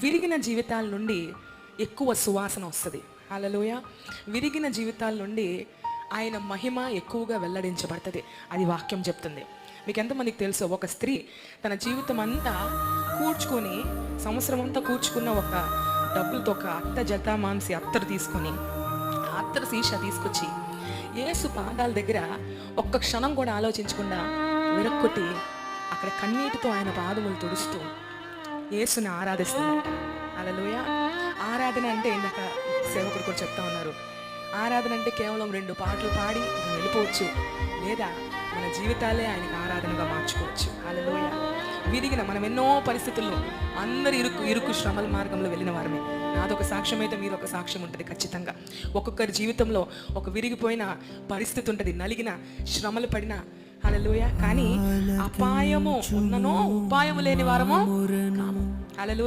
విరిగిన జీవితాల నుండి ఎక్కువ సువాసన వస్తుంది. హల్లెలూయా. విరిగిన జీవితాల నుండి ఆయన మహిమ ఎక్కువగా వెల్లడించబడుతుంది. అది వాక్యం చెప్తుంది. మీకు ఎంతమందికి తెలుసు, ఒక స్త్రీ తన జీవితం అంతా కూర్చుకొని, సంవత్సరం అంతా కూర్చుకున్న ఒక డబ్బులతో ఒక అత్త జతామాంసి అత్తరు తీసుకొని, ఆ అత్తరు సీసా తీసుకొచ్చి యేసు పాదాల దగ్గర ఒక్క క్షణం కూడా ఆలోచించకుండా విరక్కొట్టి అక్కడ కన్నీటితో ఆయన పాదములు తుడుస్తూ యేసుని ఆరాధిస్తుందంట. హల్లెలూయా. ఆరాధన అంటే ఇందాక సేవకుడు కూడా చెప్తా ఉన్నారు, ఆరాధన అంటే కేవలం 2 పాటలు పాడి మనం వెళ్ళిపోవచ్చు, లేదా మన జీవితాలే ఆయనకు ఆరాధనగా మార్చుకోవచ్చు. హల్లెలూయా. విరిగిన మనం ఎన్నో పరిస్థితుల్లో అందరు ఇరుకు శ్రమల మార్గంలో వెళ్ళిన వారమే. నాదొక సాక్ష్యం అయితే మీరు ఒక సాక్ష్యం ఉంటుంది ఖచ్చితంగా. ఒక్కొక్కరి జీవితంలో ఒక విరిగిపోయిన పరిస్థితి ఉంటుంది, నలిగిన శ్రమలు పడిన. హల్లెలూయా. కానీ అపాయము ఉన్ననో ఉపాయము లేని వారము కాము. హల్లెలూయా.